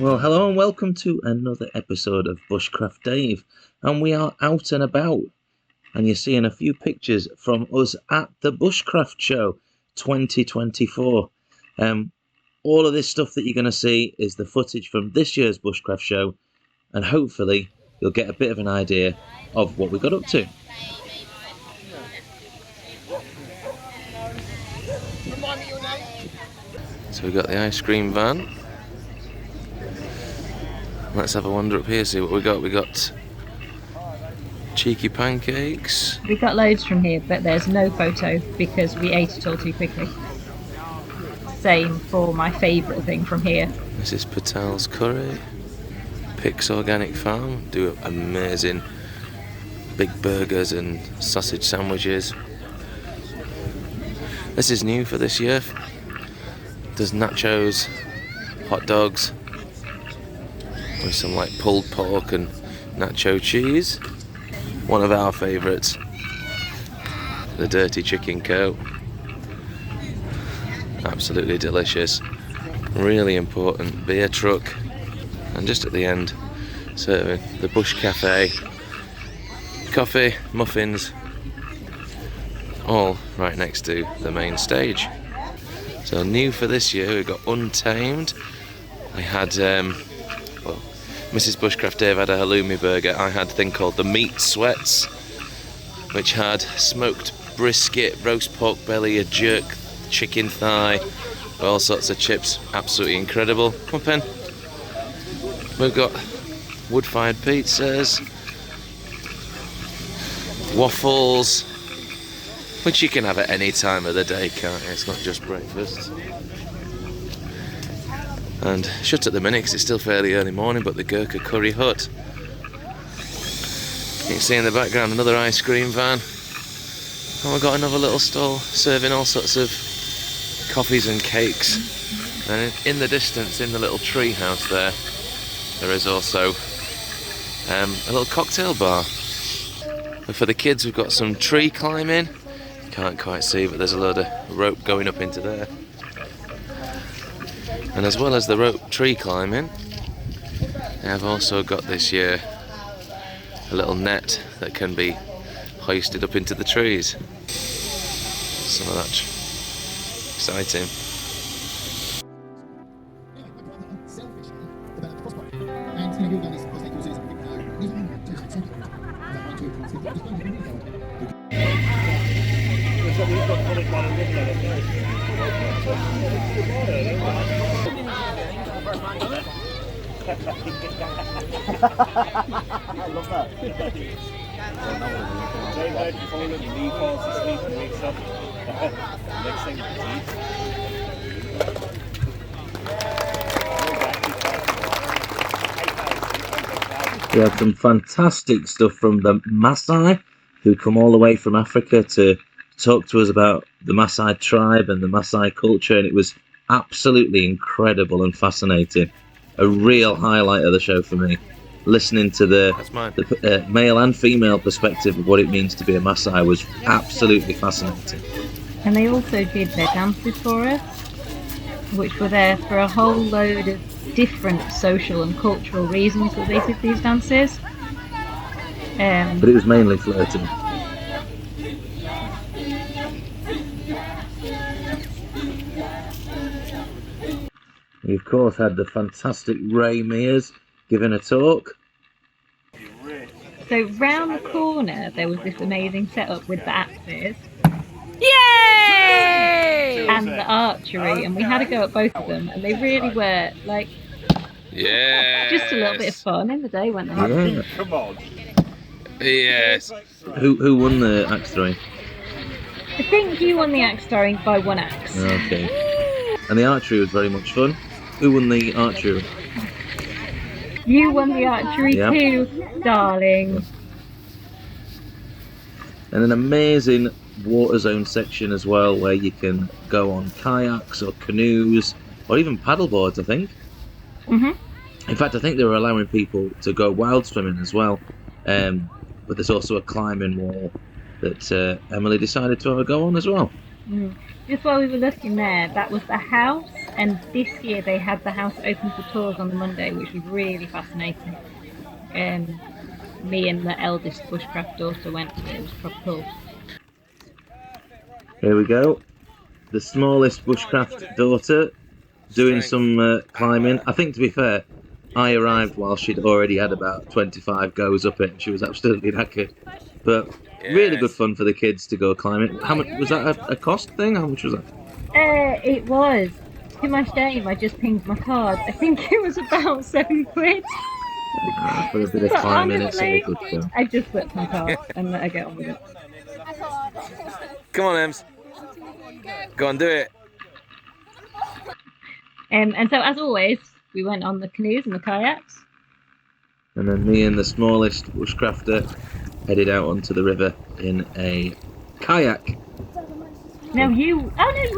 Well, hello and welcome to another episode of Bushcraft Dave, and we are out and about, and you're seeing a few pictures from us at the Bushcraft Show 2024. All of this stuff that you're going to see is the footage from this year's Bushcraft Show, and hopefully you'll get a bit of an idea of what we got up to. So we got the ice cream van. Let's have a wander up here, see what we got. We got cheeky pancakes. We got loads from here, but there's no photo because we ate it all too quickly. Same for my favourite thing from here. This is Patel's Curry. Pick's Organic Farm do amazing big burgers and sausage sandwiches. This is new for this year. There's nachos, hot dogs, with some like pulled pork and nacho cheese. One of our favourites, the dirty chicken coat. Absolutely delicious. Really important beer truck. And just at the end, serving the Bush Cafe. Coffee, muffins, all right next to the main stage. So new for this year, we've got Untamed. I had, Mrs. Bushcraft Dave had a halloumi burger. I had a thing called the Meat Sweats, which had smoked brisket, roast pork belly, a jerk chicken thigh, all sorts of chips. Absolutely incredible. Come on, Pen. We've got wood-fired pizzas, waffles, which you can have at any time of the day, can't you? It's not just breakfast. And shut at the minute because it's still fairly early morning, but the Gurkha Curry Hut. You can see in the background another ice cream van. And we've got another little stall serving all sorts of coffees and cakes. And in the distance, in the little tree house there is also a little cocktail bar. And for the kids, we've got some tree climbing. Can't quite see, but there's a load of rope going up into there. And as well as the rope tree climbing, I've also got this year a little net that can be hoisted up into the trees. So that's exciting. I love that. He falls asleep and wakes up. Next thing We had some fantastic stuff from the Masai, who come all the way from Africa to talk to us about the Masai tribe and the Masai culture, and it was absolutely incredible and fascinating. A real highlight of the show for me, listening to the male and female perspective of what it means to be a Masai was absolutely fascinating. And they also did their dances for us, which were there for a whole load of different social and cultural reasons that they did these dances. But it was mainly flirting. We of course had the fantastic Ray Mears giving a talk. So round the corner there was this amazing setup with the axes. Yay! And the archery, and we had to go at both of them, and they really were like, just a little bit of fun in the day, weren't they? Yeah. Come on. Yes. Who won the axe throwing? I think you won the axe throwing by one axe. Okay. And the archery was very much fun. Who won the archery? You won the archery too, darling. And an amazing water zone section as well, where you can go on kayaks or canoes or even paddle boards, I think. In fact, I think they were allowing people to go wild swimming as well. But there's also a climbing wall that Emily decided to have a go on as well. Just while we were looking there, that was the house And this year they had the house open for tours on the Monday, which was really fascinating. Me and the eldest bushcraft daughter went to it. It was proper cool. Here we go. The smallest bushcraft daughter doing some climbing. I think, to be fair, I arrived while she'd already had about 25 goes up it, and she was absolutely knackered. But really good fun for the kids to go climbing. How much was that? A cost thing? How much was that? It was. To my shame, I just pinged my card. I think it was about £7. For a bit of But climbing, it's honestly, all good fun. I just flipped my card and let her get on with it. Come on, Ems. Go on, do it. And so, as always, we went on the canoes and the kayaks. And then me and the smallest bushcrafter headed out onto the river in a kayak. Now oh no, you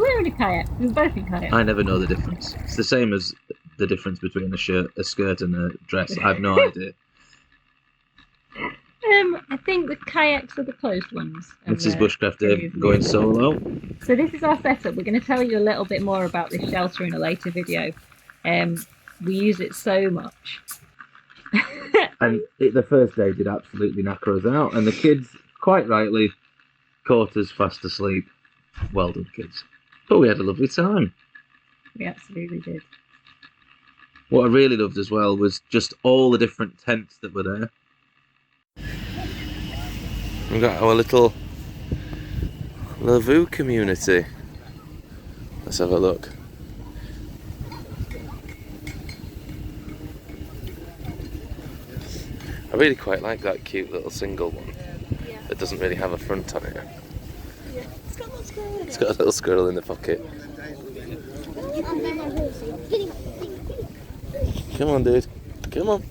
were in a kayak. We were both in kayaks. I never know the difference. It's the same as the difference between a skirt and a dress. I have no idea. I think the kayaks are the closed ones. This is Bushcrafter going solo. So this is our setup. We're going to tell you a little bit more about this shelter in a later video. We use it so much. And the first day did absolutely knacker us out, and the kids, quite rightly, caught us fast asleep. Well done, kids. But we had a lovely time. We absolutely did. What I really loved as well was just all the different tents that were there. We've got our little Lavoo community. Let's have a look. I really quite like that cute little single one that doesn't really have a front on it. Yeah. It's got a little squirrel in it. It's got a little squirrel in the pocket. Come on, dude. Come on.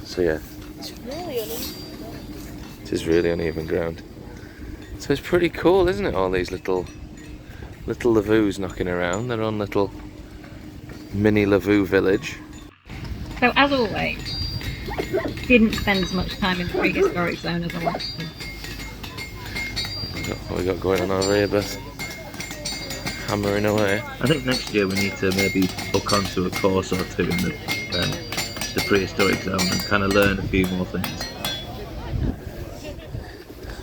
So yeah. It's really uneven. It is really uneven ground. So it's pretty cool, isn't it? All these little Lavoos knocking around. Their own little mini Lavoo village. So as always, didn't spend as much time in the prehistoric zone as I wanted to. What we got going on over here, Beth? Hammering away. I think next year we need to maybe book onto a course or two in the prehistoric zone and kind of learn a few more things.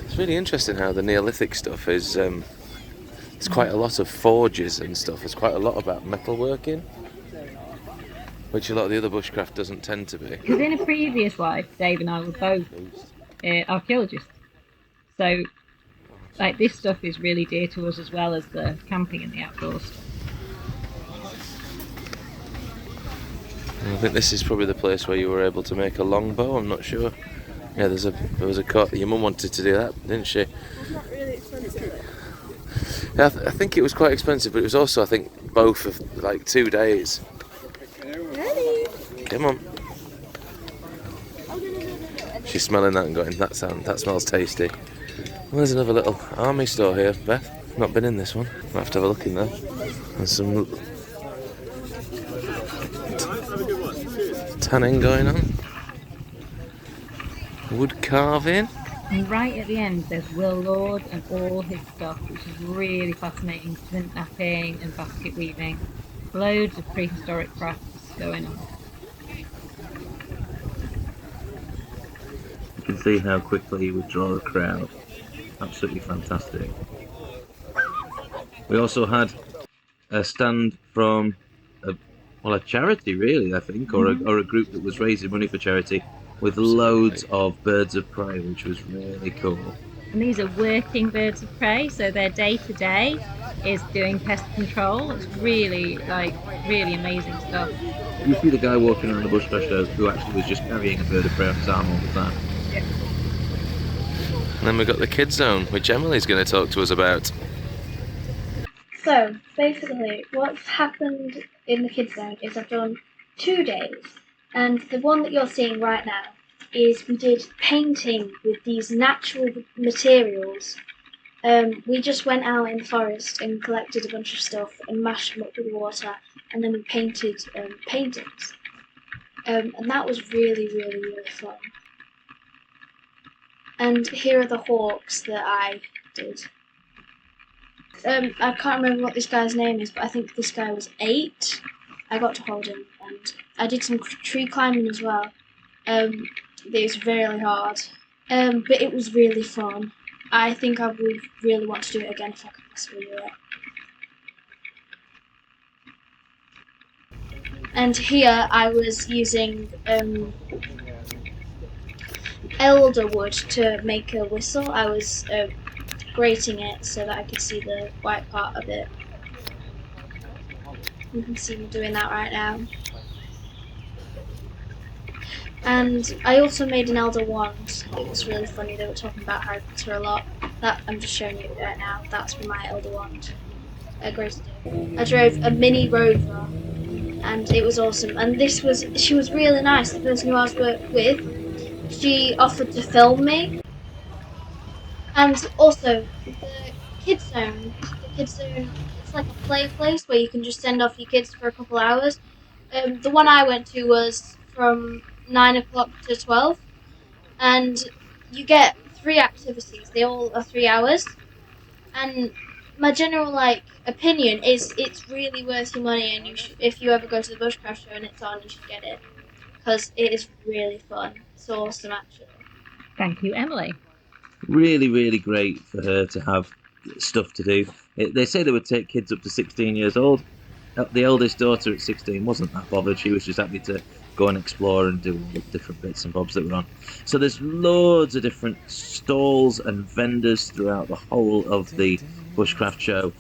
It's really interesting how the Neolithic stuff is. There's quite a lot of forges and stuff. There's quite a lot about metalworking, which a lot of the other bushcraft doesn't tend to be. Because in a previous life, Dave and I were both archaeologists. So, like, this stuff is really dear to us as well as the camping and the outdoors. I think this is probably the place where you were able to make a longbow. I'm not sure. Yeah, there was a cut. Your mum wanted to do that, didn't she? It's not really expensive. Yeah, I think it was quite expensive, but it was also, I think, both of like 2 days. Ready? Come on. She's smelling that and going, that smells tasty. Well, there's another little army store here, Beth. Not been in this one. I'll have to have a look in there. There's some tanning going on. Wood carving. And right at the end, there's Will Lord and all his stuff, which is really fascinating. Flint napping and basket weaving. Loads of prehistoric crafts going on. You can see how quickly he would draw a crowd. Absolutely fantastic. We also had a stand from a charity, really, I think, or a group that was raising money for charity, with loads of birds of prey, which was really cool. And these are working birds of prey, so their day-to-day is doing pest control. It's really amazing stuff. You see the guy walking around the Bushcraft Show who actually was just carrying a bird of prey on his arm all the time. Yeah. And then we've got the kids zone, which Emily's going to talk to us about. So, basically, what's happened in the kids' zone is I've done 2 days, and the one that you're seeing right now is we did painting with these natural materials. We just went out in the forest and collected a bunch of stuff and mashed them up with water, and then we painted paintings. And that was really, really, really fun. And here are the hawks that I did. I can't remember what this guy's name is, but I think this guy was 8. I got to hold him, and I did some tree climbing as well. It was really hard, but it was really fun. I think I would really want to do it again if I could possibly do it. And here I was using elder wood to make a whistle. I was grating it so that I could see the white part of it. You can see me doing that right now. And I also made an elder wand. It was really funny. They were talking about Harry Potter a lot. That I'm just showing you right now. That's for my elder wand. I drove a mini rover, and it was awesome. And she was really nice. The person who I was with, she offered to film me. And also the kids zone. It's like a play place where you can just send off your kids for a couple hours. The one I went to was from 9 o'clock to 12, and you get 3 activities. They all are 3 hours, and my general opinion is it's really worth your money, and if you ever go to the Bushcraft Show and it's on, you should get it, because it is really fun. It's awesome, actually. Thank you, Emily. Really, really great for her to have stuff to do. They say they would take kids up to 16 years old. The eldest daughter at 16 wasn't that bothered. She was just happy to go and explore and do all the different bits and bobs that were on. So there's loads of different stalls and vendors throughout the whole of the Bushcraft Show,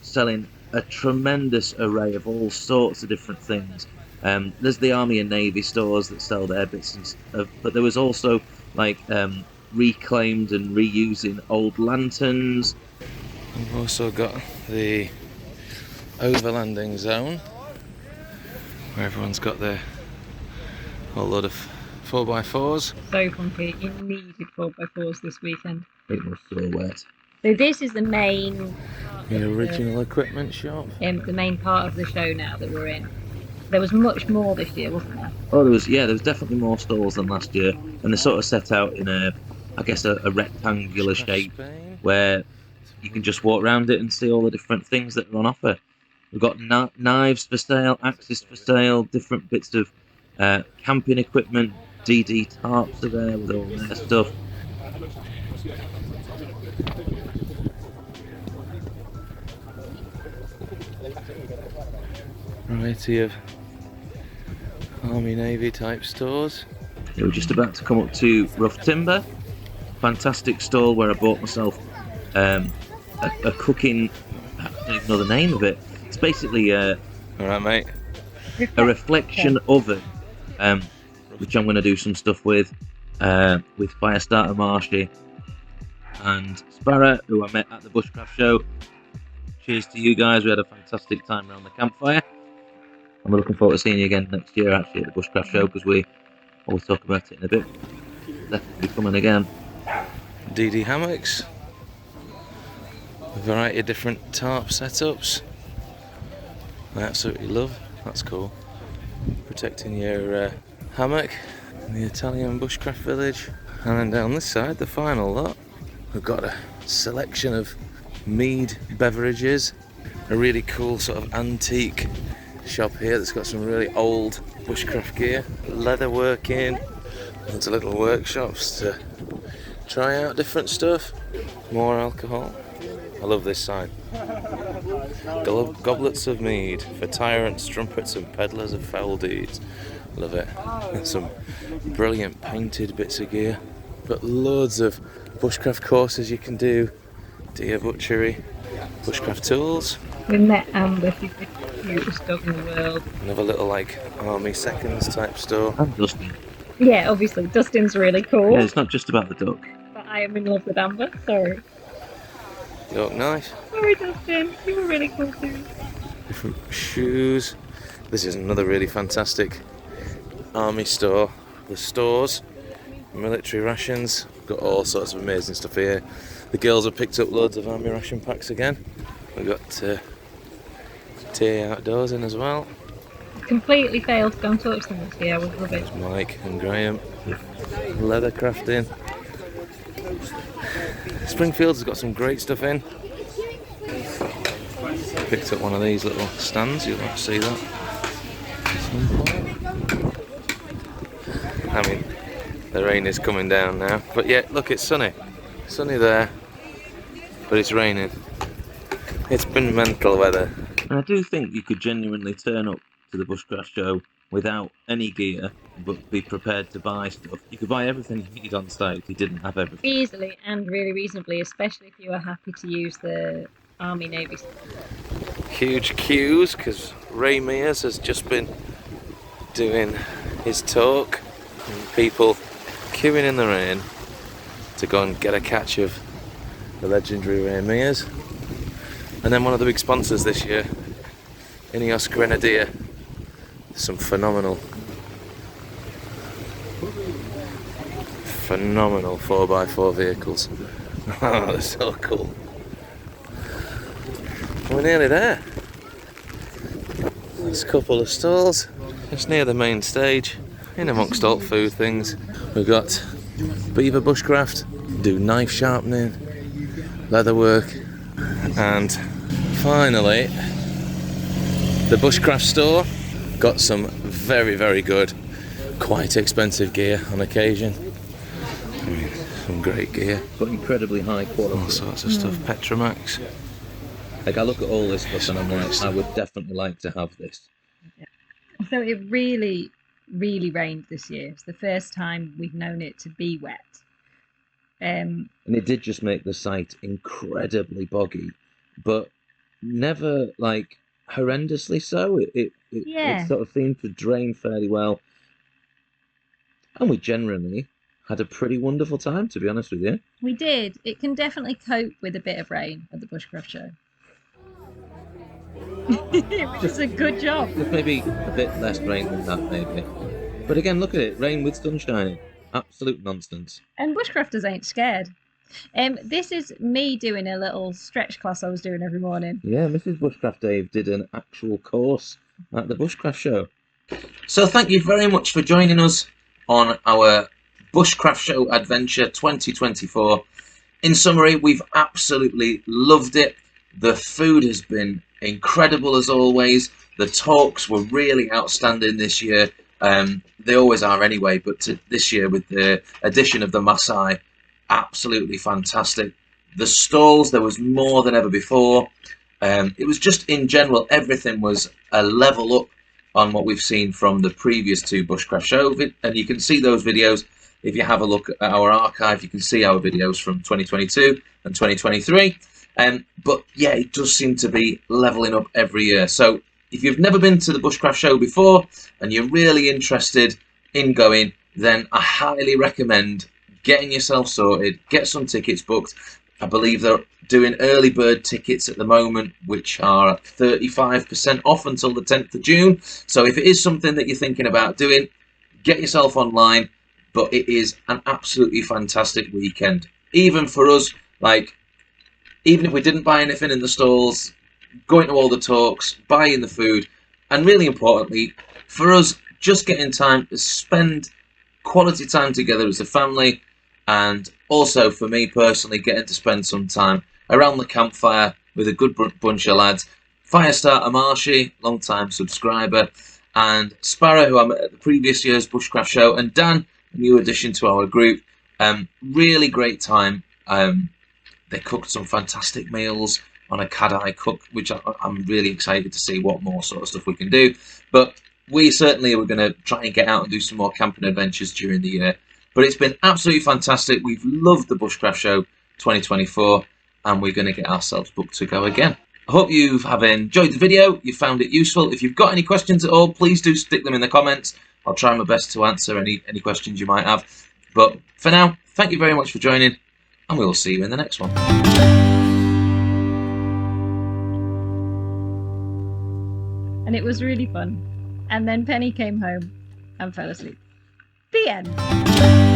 selling a tremendous array of all sorts of different things. There's the Army and Navy stores that sell their bits, but there was also reclaimed and reusing old lanterns. We've also got the overlanding zone, where everyone's got their whole lot of 4x4s. So funky. You needed 4x4s this weekend. It was so wet. So this is the main The original equipment shop. the main part of the show now that we're in. There was much more this year, wasn't there? Oh, there was definitely more stalls than last year, and they sort of set out in a rectangular shape where you can just walk around it and see all the different things that are on offer. We've got knives for sale, axes for sale, different bits of camping equipment. DD tarps are there with all their stuff. Variety of Army Navy type stores. Yeah, we're just about to come up to Rough Timber. Fantastic stall where I bought myself a cooking, I don't even know the name of it. It's basically Alright, mate. a reflection oven, which I'm going to do some stuff with Firestarter Marshy and Sparrow, who I met at the Bushcraft Show. Cheers to you guys. We had a fantastic time around the campfire. I'm looking forward to seeing you again next year, actually, at the Bushcraft Show, because we always talk about it in a bit. Definitely coming again. DD hammocks. A variety of different tarp setups. I absolutely love. That's cool. Protecting your hammock in the Italian bushcraft village. And then down this side, the final lot, we've got a selection of mead beverages. A really cool sort of antique shop here that's got some really old bushcraft gear. Leather working. Lots of little workshops to try out different stuff. More alcohol. I love this sign. Goblets of mead for tyrants, trumpets and peddlers of foul deeds. Love it. And some brilliant painted bits of gear. Got loads of bushcraft courses you can do. Deer butchery, bushcraft tools. We met Amber, she's the cutest dog in the world. Another little army seconds type store. And Dustin. Yeah, obviously, Dustin's really cool. Yeah, it's not just about the duck. But I am in love with Amber, sorry. York knife. Sorry, Dustin, you were really cool too. Different shoes. This is another really fantastic army store. The stores, military rations. Got all sorts of amazing stuff here. The girls have picked up loads of army ration packs again. We've got tea outdoors in as well. Completely failed to go and touch them this year with rubbish. Mike and Graham. Leather crafting. Springfield's got some great stuff in. picked up one of these little stands. You'll like to see that at some point. I mean, the rain is coming down now, but yeah, look, it's sunny. Sunny there, but it's raining. It's been mental weather. And I do think you could genuinely turn up to the Bushcraft Show without any gear, but be prepared to buy stuff. You could buy everything you need on site if you didn't have everything. Easily and really reasonably, especially if you are happy to use the Army Navy. Huge queues because Ray Mears has just been doing his talk, and people queuing in the rain to go and get a catch of the legendary Ray Mears. And then one of the big sponsors this year, Ineos Grenadier. Some phenomenal 4x4 vehicles. Oh, they're so cool. We're nearly there. There's a couple of stalls just near the main stage, in amongst all food things. We've got Beaver Bushcraft, do knife sharpening, leather work, and finally the Bushcraft store. Got some very, very good, quite expensive gear on occasion. I mean, some great gear. But incredibly high quality. All sorts of stuff. Petromax. Like, I look at all this stuff and I'm like, I would definitely like to have this. So it really, really rained this year. It's the first time we've known it to be wet. And it did just make the site incredibly boggy, but never like horrendously so. It sort of seemed to drain fairly well, and we generally had a pretty wonderful time, to be honest with you. We did. It can definitely cope with a bit of rain at the Bushcraft Show. Which is a good job. Just maybe a bit less rain than that, maybe. But again, look at it, rain with sun shining. Absolute nonsense. And bushcrafters ain't scared. This is me doing a little stretch class I was doing every morning. Yeah, Mrs. Bushcraft Dave did an actual course at the Bushcraft Show. So thank you very much for joining us on our Bushcraft Show Adventure 2024. In summary, we've absolutely loved it. The food has been incredible as always. The talks were really outstanding this year. They always are anyway, but this year with the addition of the Masai, absolutely fantastic. The stalls, there was more than ever before. It was just, in general, everything was a level up on what we've seen from the previous two Bushcraft Show. And you can see those videos if you have a look at our archive. You can see our videos from 2022 and 2023. But yeah, it does seem to be leveling up every year. So if you've never been to the Bushcraft Show before and you're really interested in going, then I highly recommend getting yourself sorted, get some tickets booked. I believe they're doing early bird tickets at the moment, which are 35% off until the 10th of June. So if it is something that you're thinking about doing, get yourself online. But it is an absolutely fantastic weekend. Even for us, like, even if we didn't buy anything in the stalls, going to all the talks, buying the food, and really importantly, for us, just getting time to spend quality time together as a family, and also for me personally, getting to spend some time around the campfire with a good bunch of lads. Firestarter Marshy, long-time subscriber, and Sparrow, who I met at the previous year's Bushcraft Show, and Dan, a new addition to our group. Really great time. They cooked some fantastic meals on a Cadai cook, which I'm really excited to see what more sort of stuff we can do. But we certainly were going to try and get out and do some more camping adventures during the year. But it's been absolutely fantastic. We've loved the Bushcraft Show 2024, and we're going to get ourselves booked to go again. I hope you have enjoyed the video, you found it useful. If you've got any questions at all, please do stick them in the comments. I'll try my best to answer any questions you might have. But for now, thank you very much for joining, and we will see you in the next one. And it was really fun. And then Penny came home and fell asleep. The end.